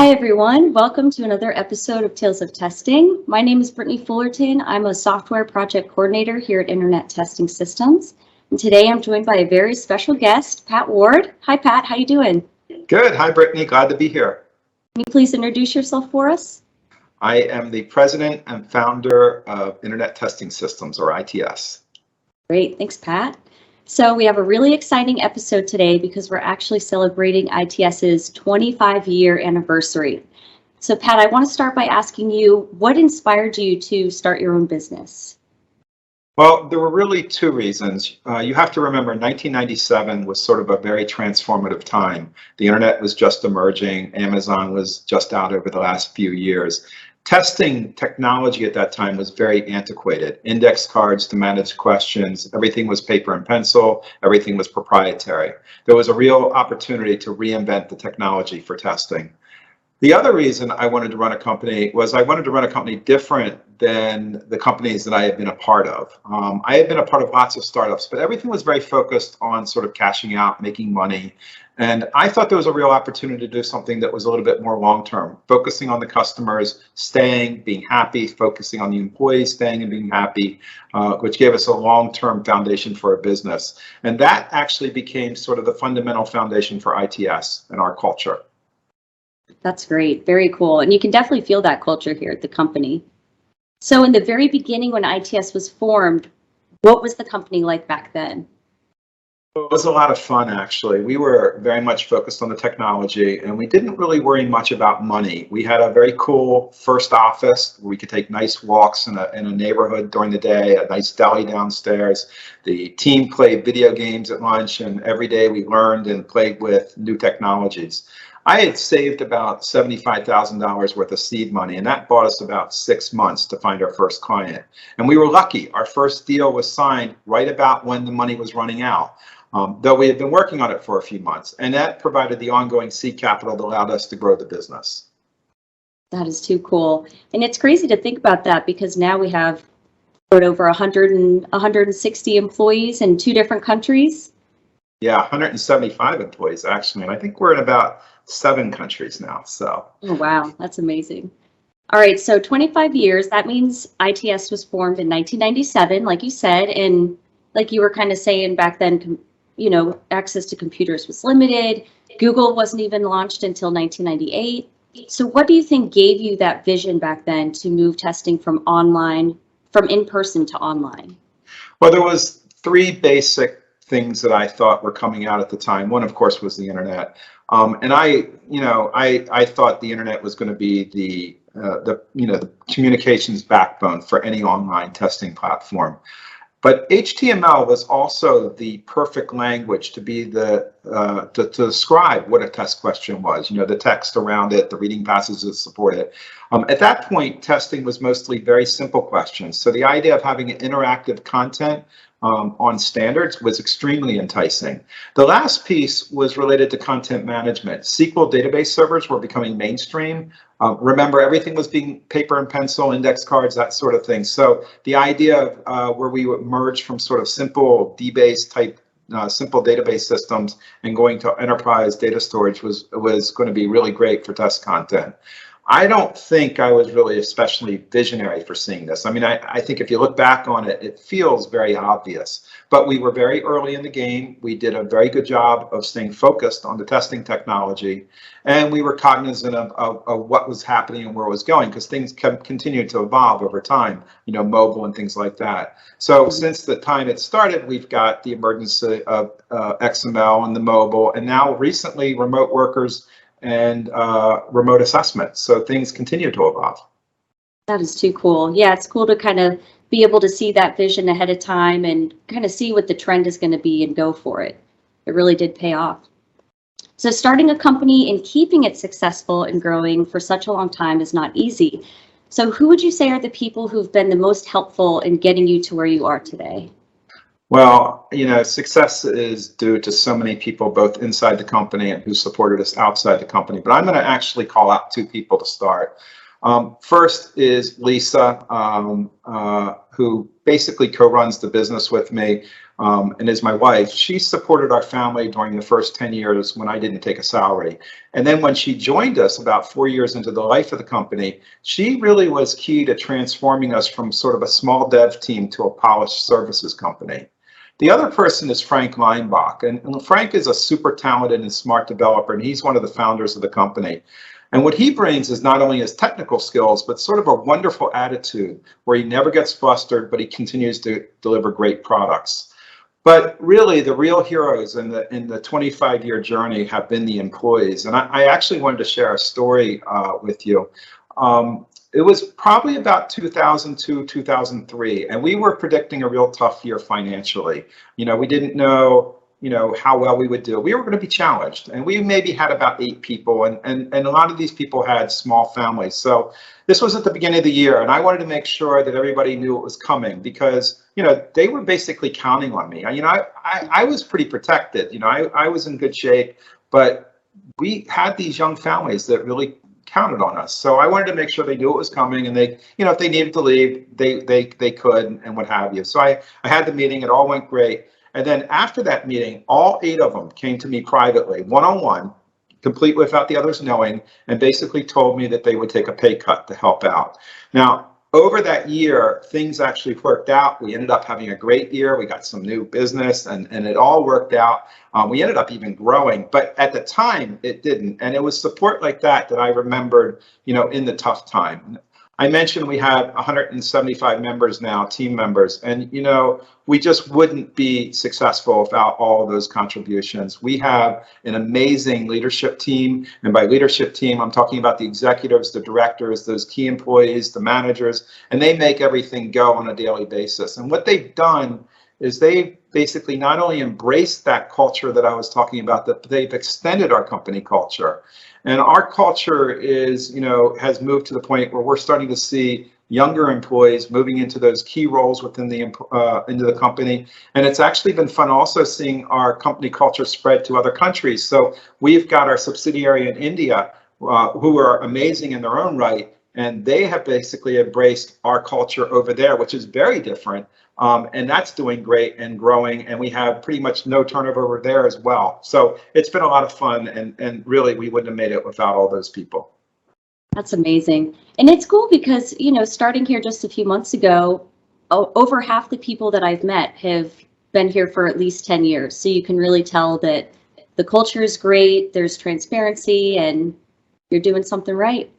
Hi, everyone. Welcome to another episode of Tales of Testing. My name is Brittany Fullerton. I'm a software project coordinator here at Internet Testing Systems. And today I'm joined by a very special guest, Pat Ward. Hi, Pat. How you doing? Good. Hi, Brittany. Glad to be here. Can you please introduce yourself for us? I am the president and founder of Internet Testing Systems, or ITS. Great. Thanks, Pat. So we have a really exciting episode today because we're actually celebrating ITS's 25-year anniversary. So Pat, I want to start by asking you, what inspired you to start your own business? Well, there were really two reasons. You have to remember 1997 was sort of a very transformative time. The internet was just emerging. Amazon was just out over the last few years. Testing technology at that time was very antiquated. Index cards to manage questions, everything was paper and pencil, everything was proprietary. There was a real opportunity to reinvent the technology for testing. The other reason I wanted to run a company was I wanted to run a company different than the companies that I had been a part of. I had been a part of lots of startups, but everything was very focused on sort of cashing out, making money. And I thought there was a real opportunity to do something that was a little bit more long-term, focusing on the customers, staying, being happy, focusing on the employees, staying and being happy, which gave us a long-term foundation for a business. And that actually became sort of the fundamental foundation for ITS and our culture. That's great. Very cool. And you can definitely feel that culture here at the company. So in the very beginning when ITS was formed, what was the company like back then? It was a lot of fun, actually. We were very much focused on the technology, and we didn't really worry much about money. We had a very cool first office where we could take nice walks in a neighborhood during the day, a nice deli downstairs. The team played video games at lunch, and every day we learned and played with new technologies. I had saved about $75,000 worth of seed money, and that bought us about 6 months to find our first client. And we were lucky. Our first deal was signed right about when the money was running out, though we had been working on it for a few months. And that provided the ongoing seed capital that allowed us to grow the business. That is too cool. And it's crazy to think about that because now we have over 160 employees in 2 different countries. Yeah, 175 employees, actually. And I think we're in about 7 countries now. So. Oh, wow. That's amazing. All right. So 25 years, that means ITS was formed in 1997, like you said. And like you were kind of saying back then, you know, access to computers was limited. Google wasn't even launched until 1998. So what do you think gave you that vision back then to move testing from in-person to online? Well, there was 3 basic things that I thought were coming out at the time. One, of course, was the internet. And I thought the internet was going to be the communications backbone for any online testing platform. But HTML was also the perfect language to be to describe what a test question was. You know, the text around it, the reading passages that support it. At that point, testing was mostly very simple questions. So the idea of having an interactive content on standards was extremely enticing. The last piece was related to content management. SQL database servers were becoming mainstream. Remember, everything was being paper and pencil, index cards, that sort of thing. So the idea of where we would merge from sort of simple DBase type simple database systems and going to enterprise data storage was going to be really great for test content. I don't think I was really especially visionary for seeing this. I mean, I think if you look back on it, it feels very obvious. But we were very early in the game. We did a very good job of staying focused on the testing technology. And we were cognizant of what was happening and where it was going, because things kept continuing to evolve over time, you know, mobile and things like that. So since the time it started, we've got the emergence of XML and the mobile, and now recently remote workers and remote assessment. So things continue to evolve. That is too cool. Yeah, it's cool to kind of be able to see that vision ahead of time and kind of see what the trend is going to be and go for it. It really did pay off. So starting a company and keeping it successful and growing for such a long time is not easy. So who would you say are the people who've been the most helpful in getting you to where you are today? Well, you know, success is due to so many people, both inside the company and who supported us outside the company. But I'm going to actually call out 2 people to start. First is Lisa, who basically co-runs the business with me, and is my wife. She supported our family during the first 10 years when I didn't take a salary. And then when she joined us about 4 years into the life of the company, she really was key to transforming us from sort of a small dev team to a polished services company. The other person is Frank Leinbach, and Frank is a super talented and smart developer, and he's one of the founders of the company. And what he brings is not only his technical skills, but sort of a wonderful attitude where he never gets flustered, but he continues to deliver great products. But really, the real heroes in the 25-year journey have been the employees. And I actually wanted to share a story with you. It was probably about 2002, 2003, and we were predicting a real tough year financially. We didn't know, how well we would do. We were going to be challenged, and we maybe had about 8 people, and a lot of these people had small families. So this was at the beginning of the year, and I wanted to make sure that everybody knew it was coming because, they were basically counting on me. I was pretty protected. I was in good shape, but we had these young families that really counted on us. So I wanted to make sure they knew it was coming, and they, if they needed to leave, they could, and what have you. So I had the meeting. It all went great. And then after that meeting, all 8 of them came to me privately, one-on-one, complete without the others knowing, and basically told me that they would take a pay cut to help out. Now, over that year, things actually worked out. We ended up having a great year. We got some new business, and it all worked out. We ended up even growing, but at the time, it didn't. And it was support like that I remembered, in the tough time. I mentioned we have 175 members now, team members, and we just wouldn't be successful without all of those contributions. We have an amazing leadership team, and by leadership team, I'm talking about the executives, the directors, those key employees, the managers, and they make everything go on a daily basis. And what they've done is they basically not only embraced that culture that I was talking about, but they've extended our company culture. And our culture is, has moved to the point where we're starting to see younger employees moving into those key roles within into the company. And it's actually been fun also seeing our company culture spread to other countries. So we've got our subsidiary in India, who are amazing in their own right, and they have basically embraced our culture over there, which is very different. And that's doing great and growing, and we have pretty much no turnover over there as well. So it's been a lot of fun, and really we wouldn't have made it without all those people. That's amazing. And it's cool because, starting here just a few months ago, over half the people that I've met have been here for at least 10 years. So you can really tell that the culture is great, there's transparency, and you're doing something right.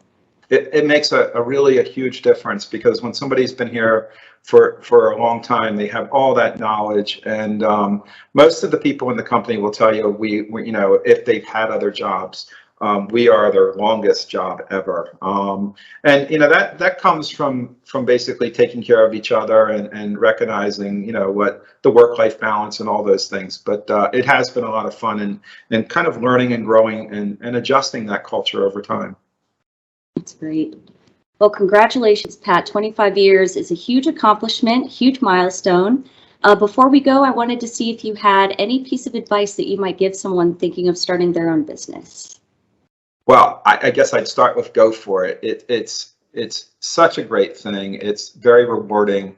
It makes a really huge difference because when somebody's been here for a long time, they have all that knowledge, and most of the people in the company will tell you we if they've had other jobs, we are their longest job ever, and that comes from basically taking care of each other and recognizing what the work-life balance and all those things. But it has been a lot of fun and kind of learning and growing and adjusting that culture over time. That's great. Well, congratulations, Pat. 25 years is a huge accomplishment, huge milestone. Before we go, I wanted to see if you had any piece of advice that you might give someone thinking of starting their own business. Well, I guess I'd start with go for it. It's such a great thing. It's very rewarding,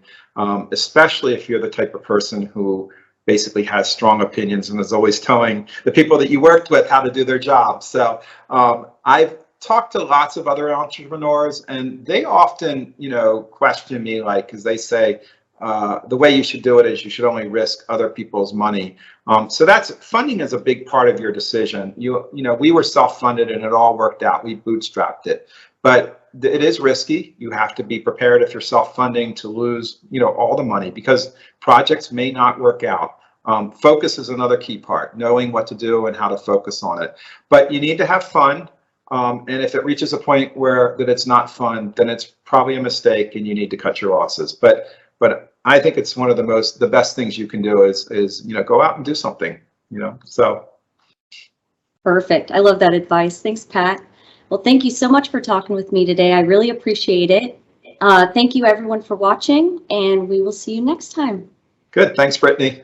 especially if you're the type of person who basically has strong opinions and is always telling the people that you worked with how to do their job. So I've talked to lots of other entrepreneurs, and they often, question me, because they say the way you should do it is you should only risk other people's money. So funding is a big part of your decision. We were self-funded and it all worked out. We bootstrapped it, but it is risky. You have to be prepared if you're self-funding to lose, all the money because projects may not work out. Focus is another key part, knowing what to do and how to focus on it. But you need to have fun. And if it reaches a point where that it's not fun, then it's probably a mistake and you need to cut your losses. But I think it's one of the best things you can do is go out and do something, so. Perfect. I love that advice. Thanks, Pat. Well, thank you so much for talking with me today. I really appreciate it. Thank you everyone for watching, and we will see you next time. Good. Thanks, Brittany.